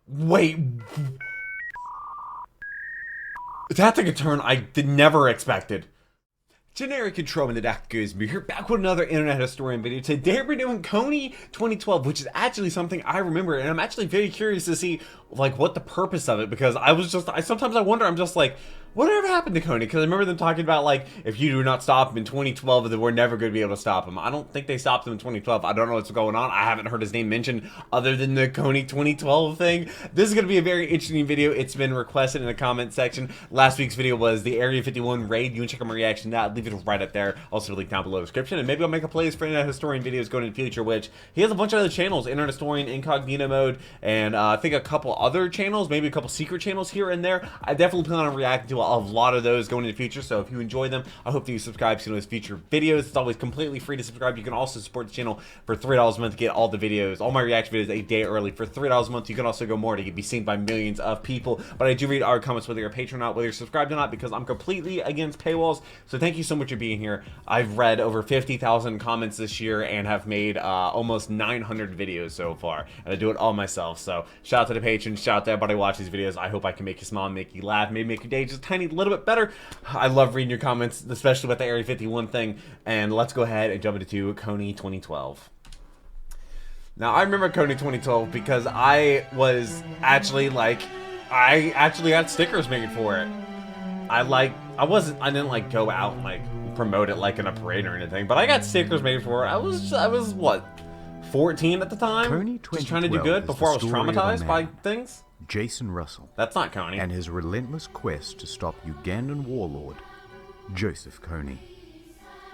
Wait. That took a turn I did never expected. Generic Control in the Dr. Greensboro here, back with another Internet Historian video. Today we're doing Kony 2012, which is actually something I remember, and I'm actually very curious to see, like, what the purpose of it, because sometimes I wonder, I'm just like, whatever happened to Kony? Because I remember them talking about, like, if you do not stop him in 2012, then we're never going to be able to stop him. I don't think they stopped him in 2012. I don't know what's going on. I haven't heard his name mentioned other than the Kony 2012 thing. This is going to be a very interesting video. It's been requested in the comment section. Last week's video was the Area 51 raid. You can check out my reaction to that. Leave it right up there. Also, link down below in the description. And maybe I'll make a playlist for Internet Historian videos going in the future, which he has a bunch of other channels. Internet Historian, Incognito Mode, and I think a couple other channels, maybe a couple secret channels here and there. I definitely plan on reacting to a lot of those going in the future, so if you enjoy them, I hope that you subscribe to those future videos. It's always completely free to subscribe. You can also support the channel for $3 a month to get all the videos, all my reaction videos a day early for $3 a month. You can also go more to be seen by millions of people, but I do read our comments whether you're a patron or not, whether you're subscribed or not, because I'm completely against paywalls. So thank you so much for being here. I've read over 50,000 comments this year and have made almost 900 videos so far, and I do it all myself. So shout out to the patrons, shout out to everybody who watches these videos. I hope I can make you smile, make you laugh, maybe make your day just a tiny little bit better. I love reading your comments, especially with the Area 51 thing. And let's go ahead and jump into Kony 2012. Now, I remember Kony 2012 because I actually got stickers made for it. I didn't like go out and like promote it like in a parade or anything, but I got stickers made for it. I was what, 14 at the time? Just trying to do good before I was traumatized by things. Jason Russell. That's not Kony. And his relentless quest to stop Ugandan warlord Joseph Kony.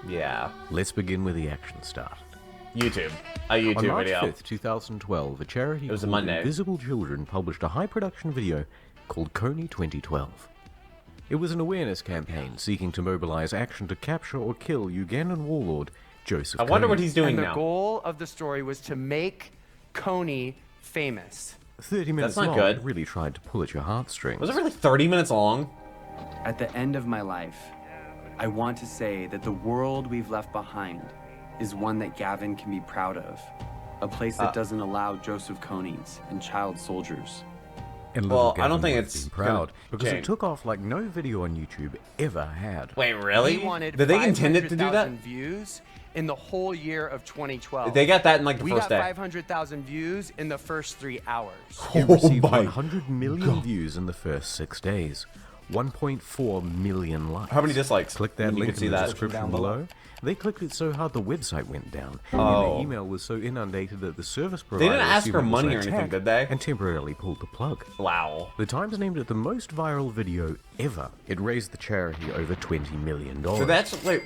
Yeah. Let's begin with the action start. YouTube. A YouTube On March video. 5th, 2012, a charity It was a called Monday. Invisible Children published a high-production video called Kony 2012. It was an awareness campaign seeking to mobilize action to capture or kill Ugandan warlord Joseph Kony. I wonder what he's doing and now. the goal of the story was to make Kony famous. 30 minutes That's not long, good. it really tried to pull at your heartstrings. Was it really 30 minutes long? At the end of my life, I want to say that the world we've left behind is one that Gavin can be proud of. A place that doesn't allow Joseph Konys and child soldiers. And Well, little I don't Gavin think would it's be proud because okay. it took off like no video on YouTube ever had. Wait, really? He wanted Did they intend it to do that? 500,000 views in the whole year of 2012. They got that in like the we first got day. 500,000 views in the first 3 hours. It received my 100 million views in the first 6 days. 1.4 million likes. How many dislikes? Click that You link can see in the that. description below. They clicked it so hard the website went down. Oh. And the email was so inundated that the service They provider didn't ask assumed for it was money an or anything, attack did they? And temporarily pulled the plug. Wow. The Times named it the most viral video ever. It raised the charity over $20 million. So that's wait.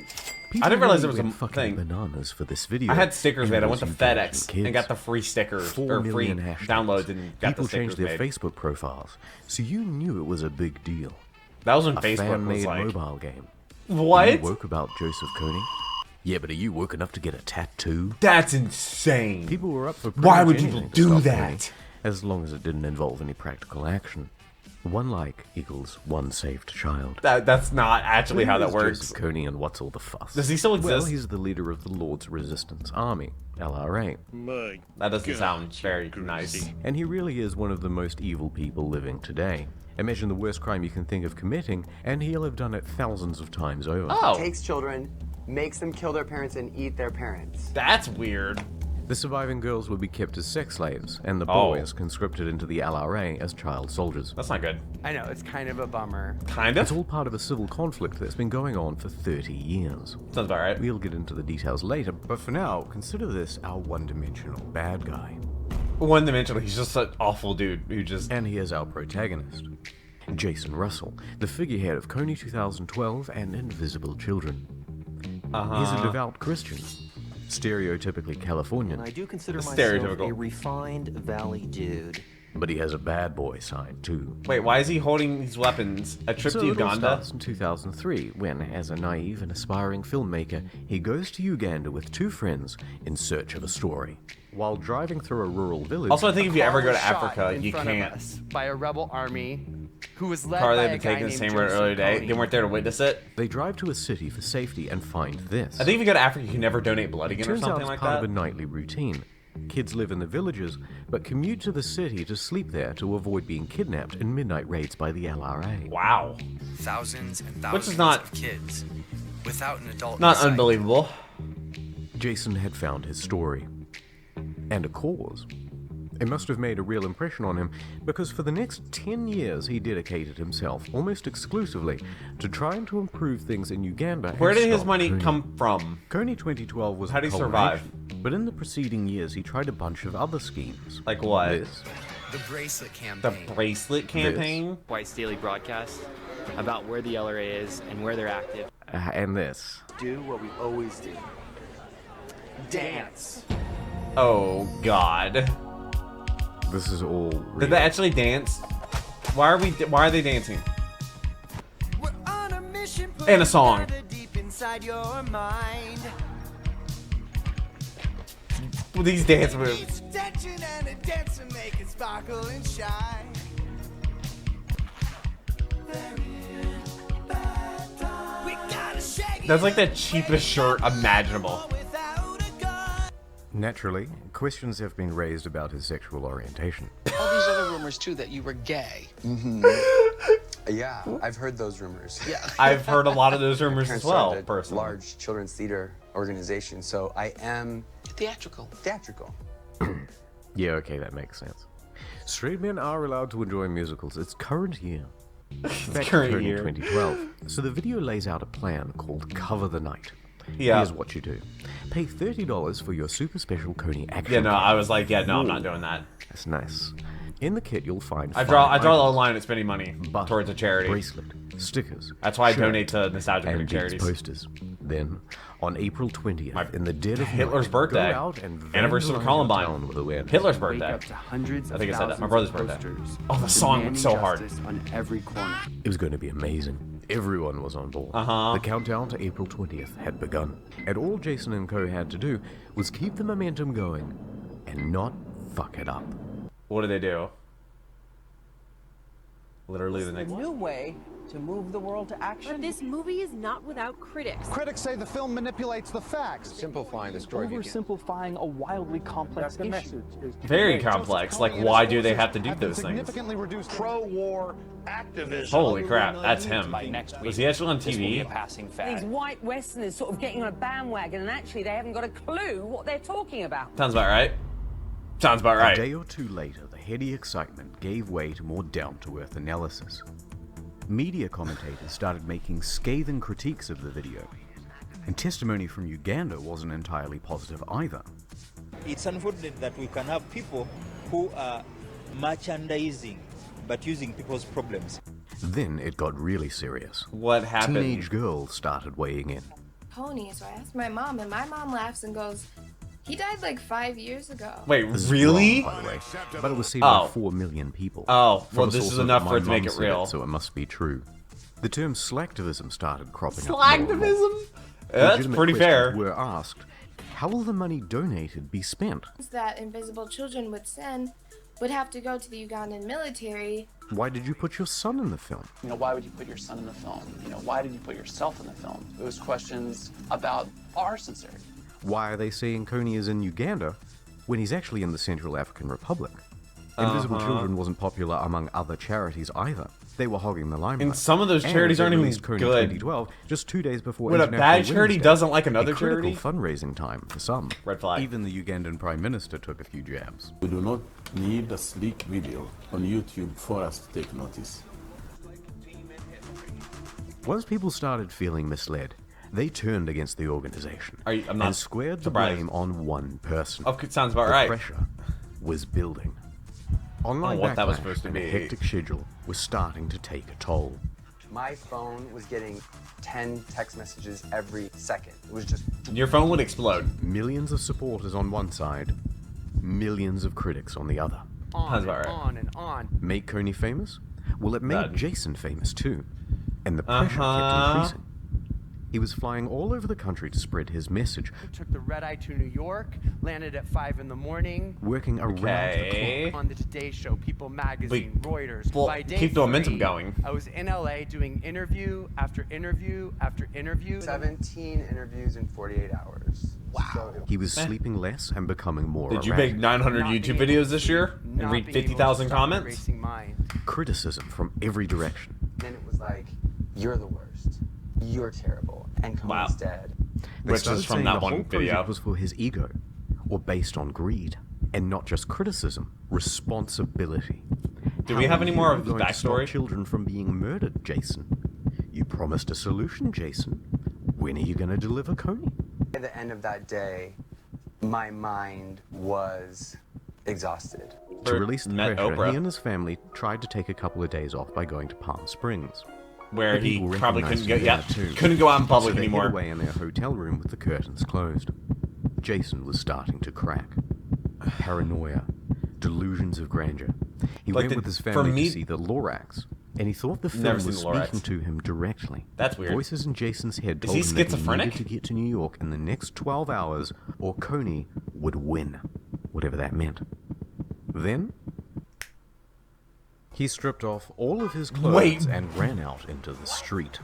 People I didn't realize there really was a went fucking thing. bananas for this video. I had stickers and made. I it went to was FedEx kids. and got the free stickers 4 or free million hashtags. downloads and got People the stickers changed their made. Facebook profiles, so you knew it was a big deal. That was when A Facebook was fan-made like, mobile game. what? You woke about Joseph Kony? Yeah, but are you woke enough to get a tattoo? That's insane. People were up for pretty Why much would people anything to do stop that? Kony, as long as it didn't involve any practical action. 1 like equals 1 saved child. That's not actually how Who that is works. Joseph Kony, and what's all the fuss? Does he still Well, exist? he's the leader of the Lord's Resistance Army, LRA. That doesn't sound very nice. And he really is one of the most evil people living today. Imagine the worst crime you can think of committing, and he'll have done it thousands of times over. Oh, Takes children, makes them kill their parents and eat their parents. that's weird. The surviving girls would be kept as sex slaves, and the Oh. boys conscripted into the LRA as child soldiers. That's not good. I know, it's kind of a bummer. Kind It's of. all part of a civil conflict that's been going on for 30 years. Sounds about right. We'll get into the details later, but for now, consider this our one-dimensional bad guy. One dimensional. He's just an awful dude who just. And here's our protagonist, Jason Russell, the figurehead of Kony 2012 and Invisible Children. He's a devout Christian, stereotypically Californian, I do consider myself Stereotypical. a refined valley dude. but he has a bad boy side too. Wait, why is he holding these weapons? A trip So to it all Uganda? starts in 2003, when, as a naive and aspiring filmmaker, he goes to Uganda with 2 friends in search of a story. While driving through a rural village, Also, I think if you ever Car go to was shot Africa, in you front of can't. us by a rebel army who was led Car by they a had guy taken the named same road Joseph earlier today. Kony. They weren't there to witness it. they drive to a city for safety and find this. I think if you go to Africa, you can never donate blood again or Turns out something it's like part that. of a nightly routine. Kids live in the villages, but commute to the city to sleep there to avoid being kidnapped in midnight raids by the LRA. Wow. Thousands and thousands Which is not of kids without an adult. not in sight. unbelievable. Jason had found his story. And a cause. It must have made a real impression on him, because for the next 10 years he dedicated himself, almost exclusively, to trying to improve things in Uganda. Where and did his stop money Kony. come from? Kony2012 was How a did he survive? culmination, but in the preceding years he tried a bunch of other schemes. Like what? This. The bracelet The campaign. bracelet campaign? Twice daily broadcast about where the LRA is and where they're active. And this. Do what we always do. Dance. Oh god. This is all real. Did they actually dance? Why are they dancing? We're on a mission, And a song. deep inside your mind. With these dance moves. Each tension and a dance to make it sparkle and shine. We gotta shake it That's like the cheapest shirt imaginable. without a gun. Naturally, questions have been raised about his sexual orientation. All these other rumors too that you were gay. Yeah, I've heard those rumors. Yeah. I've heard a lot of those rumors as Parents well, started a personally. large children's theater organization, so I am Theatrical. theatrical. Yeah, okay, that makes sense. Straight men are allowed to enjoy musicals. It's current year. Back current to Kony year. 2012. So the video lays out a plan called Cover the Night. Yeah. Here's what you do. Pay $30 for your super special Kony action. Yeah, no, pack. I was like, yeah, no, I'm not doing that. That's nice. In the kit, you'll find I draw five the items. line at spending money Butter, towards a charity. bracelet, stickers. That's why I shirt, donate to nostalgia and critic these charities. posters. Then, on April 20th, in the dead of Hitler's night, birthday. go out and Anniversary of vandalize Columbine. town with awareness. Hitler's Wake birthday. up to hundreds I think of I said that. My thousands brother's of birthday. posters Oh, the song went so demanding hard. justice on every corner. It was going to be amazing. Everyone was on board. Uh-huh. The countdown to April 20th had begun, and all Jason and Co had to do was keep the momentum going and not fuck it up. What do they do? Literally the next new way to move the world to action. But this movie is not without critics. Critics say the film manipulates the facts. Simplifying the story. Oversimplifying a wildly complex issue. very complex. Like, why do they have to do those things? Significantly reduced Pro-war activism. Holy crap, that's him. Next week, Was he actually on this will be a TV? passing These fad. white Westerners sort of getting on a bandwagon, and actually they haven't got a clue what they're talking about. Sounds about right. Sounds about A right. day or two later, the heady excitement gave way to more down-to-earth analysis. Media commentators started making scathing critiques of the video, and testimony from Uganda wasn't entirely positive either. It's unfortunate that we can have people who are merchandising but using people's problems. Then it got really serious. What happened? Teenage girls started weighing in. Kony, so I asked my mom, and my mom laughs and goes, he died like 5 years ago. Wait, This is really? wrong, by the way, but it was seen Oh. by 4 million people. Oh, From well, a this source is of enough my for it to make mum it said real. so it must be true. The term slacktivism started cropping up. more and more. Slacktivism? That's Legitimate pretty fair. questions were asked. How will the money donated be spent? That invisible children would send would have to go to the Ugandan military. Why did you put your son in the film? You know, why would you put your son in the film? You know, why did you put yourself in the film? It was questions about our sincerity. Why are they saying Kony is in Uganda when he's actually in the Central African Republic? Invisible Children wasn't popular among other charities either. They were hogging the limelight. And some of those charities they aren't even released Kony good. 2012 just 2 days before When a International bad Women's charity Day. doesn't like another A critical charity? fundraising time for some. Red flag. Even the Ugandan Prime Minister took a few jabs. We do not need a sleek video on YouTube for us to take notice. Once people started feeling misled, they turned against the organization I'm not and squared the surprised. blame on one person. Okay, sounds about the right. pressure was building. Online what that was backlash supposed to and a be. hectic schedule was starting to take a toll. My phone was getting 10 text messages every second. It was just Your phone would explode. Millions of supporters on one side, millions of critics on the other. On Sounds and about right. on and on. Make Kony famous? Well, it made None. Jason famous too. And the pressure kept increasing. He was flying all over the country to spread his message, Took the red eye to New York, landed at 5 in the morning. working around the Okay. clock. On the Today Show, People Magazine, Reuters. well, By day keep the momentum 3, going. I was in LA doing interview after interview after interview. 17 interviews in 48 hours. He was sleeping less and becoming more Did you make 900 YouTube videos this year and read 50,000 comments? criticism from every direction. Then it was like, you're the worst. You're terrible. And Kony's dead. Which is from that one video. Was for his ego, or based on greed, and not just criticism, responsibility. Do we have any more of his backstory? Children from being murdered, Jason. You promised a solution, Jason. When are you going to deliver Kony? At the end of that day, my mind was exhausted. To release the pressure, he and his family tried to take a couple of days off by going to Palm Springs. Where he probably couldn't go, couldn't go out in public anymore. They hid away in their hotel room with the curtains closed. Jason was starting to crack. Paranoia, delusions of grandeur. He went with his family to see the Lorax, and he thought the film was speaking to him directly. That's weird. Voices in Jason's head told him that he needed to get to New York in the next 12 hours, or Kony would win, whatever that meant. Then he stripped off all of his clothes and ran out into the street.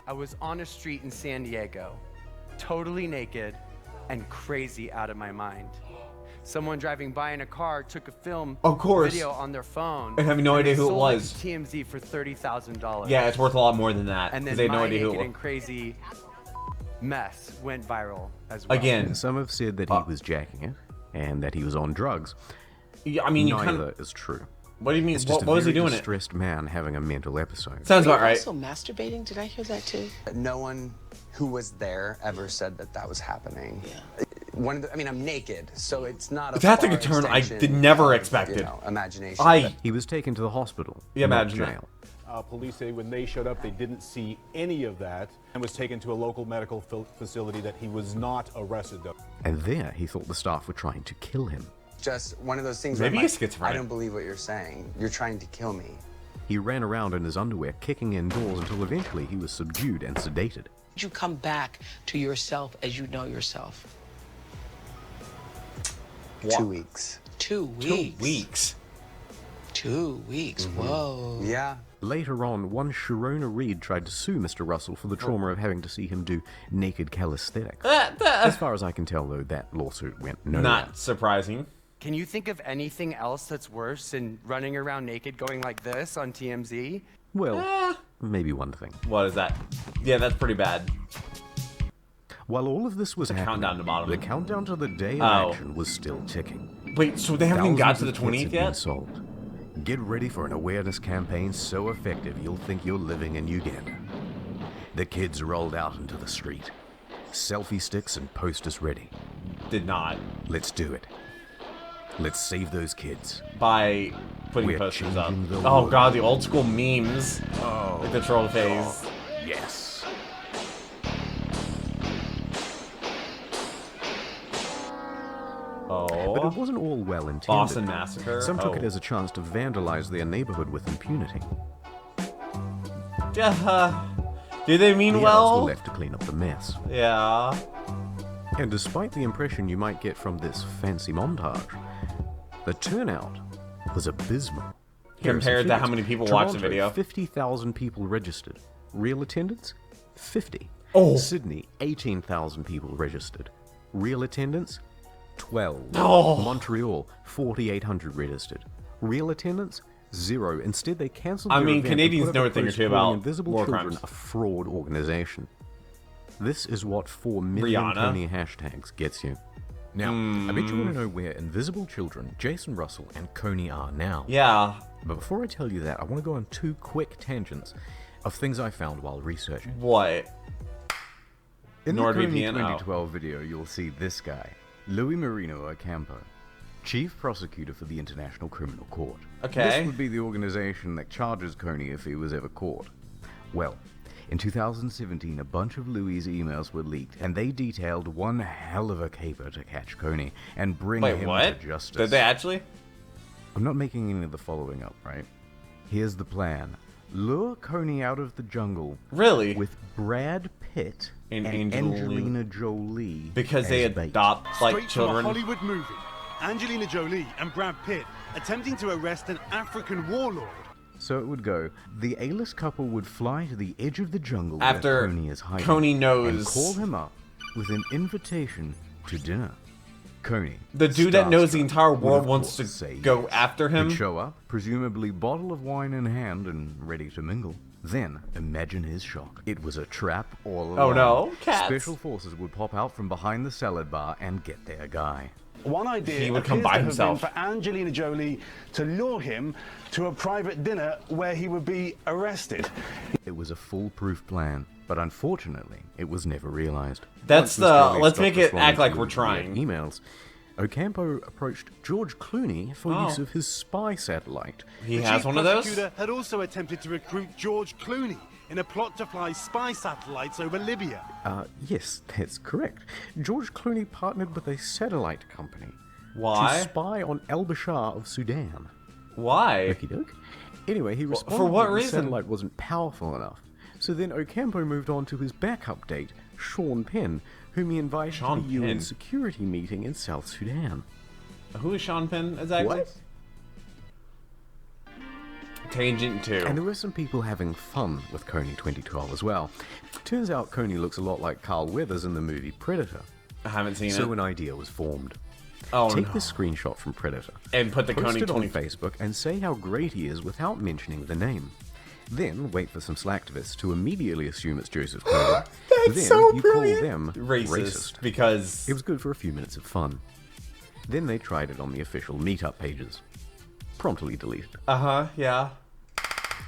I was on a street in San Diego, totally naked and crazy out of my mind. Someone driving by in a car took a video on their phone and having no idea who it was. TMZ for $30,000. Yeah, it's worth a lot more than that. And then they had no my idea who it naked was. and crazy mess went viral as well. Again, some have said that he was jacking it and that he was on drugs. Yeah, I mean, neither is true. What do you mean? It's just what was he doing? A stressed man having a mental episode. Sounds about right. Also masturbating? Did I hear that too? No one who was there ever said that that was happening. Yeah. I mean, I'm naked, so it's not a That took a turn I did never expected. Imagination. He was taken to the hospital. Yeah, imagine jail. Police say when they showed up, they didn't see any of that and was taken to a local medical facility that he was not arrested though. And there, he thought the staff were trying to kill him. Just one of those things. Maybe where he's schizophrenic. I don't believe what you're saying. You're trying to kill me. He ran around in his underwear, kicking in doors until eventually he was subdued and sedated. Did you come back to yourself as you know yourself? 2 weeks. 2 weeks. 2 weeks. 2 weeks. Whoa. Yeah. Later on, one Sharona Reed tried to sue Mr. Russell for the trauma of having to see him do naked calisthenics. As far as I can tell, though, that lawsuit went nowhere. Not surprising. Can you think of anything else that's worse than running around naked going like this on TMZ? Well, maybe one thing. What is that? Yeah, that's pretty bad. While all of this was happening, the countdown to the day of action was still ticking. Wait, so they haven't even got to the 20th yet? Sold. Get ready for an awareness campaign so effective you'll think you're living in Uganda. The kids rolled out into the street. Selfie sticks and posters ready. Did not. Let's do it. Let's save those kids. By putting posters up. Oh god, the old school memes. Oh. Like the troll phase. Yes. Oh. But it wasn't all well intended. Boston Massacre. Some took it as a chance to vandalize their neighborhood with impunity. Did they mean the well? others were left to clean up the mess. Yeah. And despite the impression you might get from this fancy montage, the turnout was abysmal. Compared to how many people watched the video? 50,000 people registered. Real attendance? 50. Oh. Sydney, 18,000 people registered. Real attendance? 12. Oh. Montreal, 4,800 registered. Real attendance? 0. Instead, they cancelled I their mean, event Canadians and put know up a thing or post two calling about Invisible war Children crimes. a fraud organization. This is what 4 million Rihanna. Kony hashtags gets you. Now, I bet you want to know where Invisible Children, Jason Russell, and Kony are now. Yeah. But before I tell you that, I want to go on 2 quick tangents of things I found while researching. What? In the NordVPN? Kony2012 video, you'll see this guy, Louis Marino Ocampo, Chief Prosecutor for the International Criminal Court. Okay. This would be the organization that charges Kony if he was ever caught. Well, in 2017, a bunch of Louis' emails were leaked, and they detailed one hell of a caper to catch Kony and bring him to justice. Did they actually? I'm not making any of the following up, right? Here's the plan. Lure Kony out of the jungle. Really? With Brad Pitt and Angelina Jolie. Because they adopt, like, Straight children. From a Hollywood movie. Angelina Jolie and Brad Pitt attempting to arrest an African warlord. So it would go, the A-list couple would fly to the edge of the jungle after where Kony is hiding Kony knows and call him up with an invitation to dinner. Kony, the dude that knows the entire world wants to say go after him, he'd show up, presumably bottle of wine in hand and ready to mingle. Then, imagine his shock. It was a trap all along. Oh no, cats. Special forces would pop out from behind the salad bar and get their guy. One idea he would come by himself for Angelina Jolie to lure him to a private dinner where he would be arrested. It was a foolproof plan, but unfortunately, it was never realized. That's let's make it act like we're trying. Emails. Ocampo approached George Clooney for use of his spy satellite. He has one of those? The prosecutor had also attempted to recruit George Clooney in a plot to fly spy satellites over Libya. Yes, that's correct. George Clooney partnered with a satellite company. Why? To spy on al-Bashir of Sudan. Why? Okey-doke. Anyway, he responded for what that reason? The satellite wasn't powerful enough. So then Ocampo moved on to his backup date, Sean Penn, whom he invited to the UN security meeting in South Sudan. Who is Sean Penn exactly? What? Tangent 2. And there were some people having fun with Kony2012 as well. Turns out Kony looks a lot like Carl Weathers in the movie Predator. I haven't seen it. So an idea was formed. Oh, Take no. this screenshot from Predator and put the post it on Kony20 Facebook and say how great he is without mentioning the name. Then wait for some slacktivists to immediately assume it's Joseph Kony. That's then so you brilliant. call them Racist because it was good for a few minutes of fun. Then they tried it on the official meetup pages. Promptly deleted. Yeah.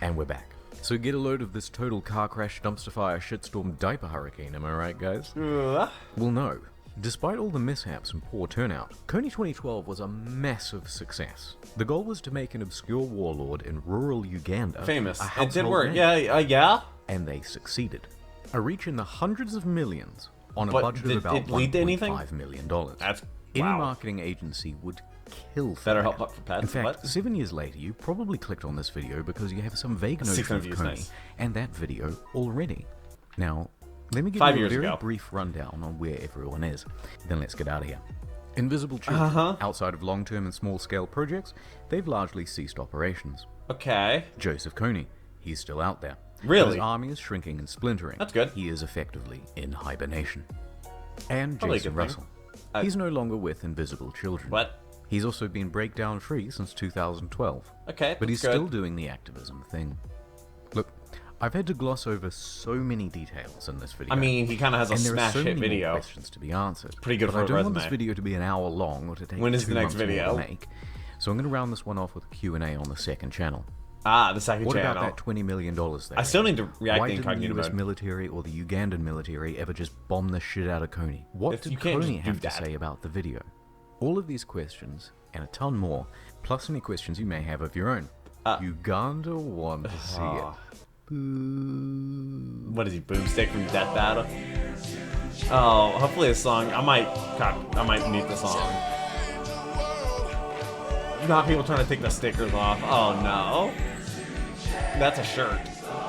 And we're back. So get a load of this total car crash, dumpster fire, shitstorm, diaper hurricane, am I right, guys? Well, no. Despite all the mishaps and poor turnout, Kony2012 was a massive success. The goal was to make an obscure warlord in rural Uganda famous. A It did household work. name. Yeah. And they succeeded. A reach in the hundreds of millions on a But budget did of about it lead to anything? $1.5 million. That's Any wow. marketing agency would kill for Better that. help for pets. In fact, What? 7 years later, you probably clicked on this video because you have some vague notion 600 of views, Kony nice. and that video already. Now, let me give 5 you a years very ago. brief rundown on where everyone is. Then let's get out of here. Invisible Children, outside of long-term and small-scale projects, they've largely ceased operations. Okay. Joseph Kony, he's still out there. Really? His army is shrinking and splintering. That's good. He is effectively in hibernation. And Probably a Jason good thing. Russell. He's no longer with Invisible Children. What? He's also been breakdown free since 2012. Okay, but he's that's good. still doing the activism thing. Look, I've had to gloss over so many details in this video. I mean, he kind of has a and there are smash so hit many video. more questions to be answered. Pretty good but for I a don't resume. want this video to be an hour long or to take When is 2 the next months more video? to make. So I'm going to round this one off with a Q&A on the second channel. Ah, the second what channel. What about that $20 million there? I still need to react Why to didn't the incognito US mode. military or the Ugandan military ever just bomb the shit out of Kony? What If did you can't Kony just do have to that. say about the video? All of these questions, and a ton more, plus any questions you may have of your own. Uganda want to see it. What is he, Boomstick from Death Battle? Oh, hopefully a song. I might mute the song. Not people trying to take the stickers off. Oh no. That's a shirt.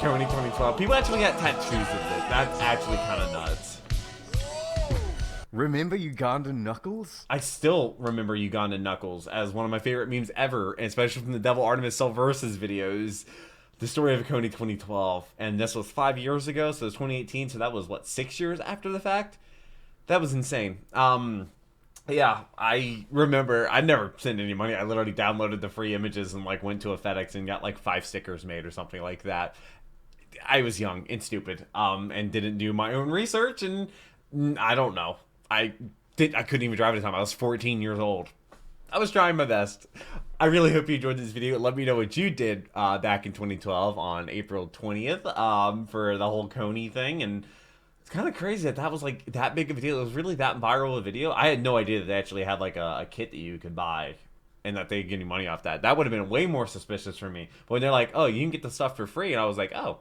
Kony2012. People actually got tattoos of it. That's actually kind of nuts. Remember Ugandan Knuckles? I still remember Ugandan Knuckles as one of my favorite memes ever, especially from the Devil Artemis Cell Versus videos. The story of Kony2012. And this was 5 years ago, so it was 2018, so that was, what, 6 years after the fact? That was insane. Yeah, I remember, I never sent any money. I literally downloaded the free images and, like, went to a FedEx and got, like, 5 stickers made or something like that. I was young and stupid, and didn't do my own research, and I don't know. I couldn't even drive at the time. I was 14 years old. I was trying my best. I really hope you enjoyed this video. Let me know what you did back in 2012 on April 20th for the whole Kony thing. And it's kind of crazy that was like that big of a deal. It was really that viral a video. I had no idea that they actually had like a kit that you could buy and that they'd get any money off that. That would have been way more suspicious for me. But when they're like, oh, you can get the stuff for free. And I was like, oh,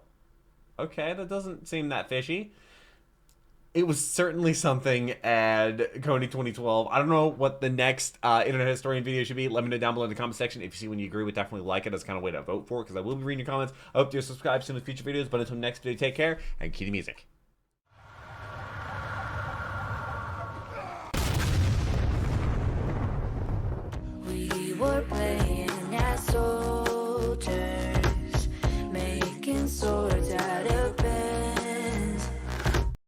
okay, that doesn't seem that fishy. It was certainly something at Kony2012. I don't know what the next Internet Historian video should be. Let me know down below in the comment section. If you see one you agree with, definitely like it. That's kind of a way to vote for it because I will be reading your comments. I hope you'll subscribe soon with future videos. But until next video, take care and cue the music. We were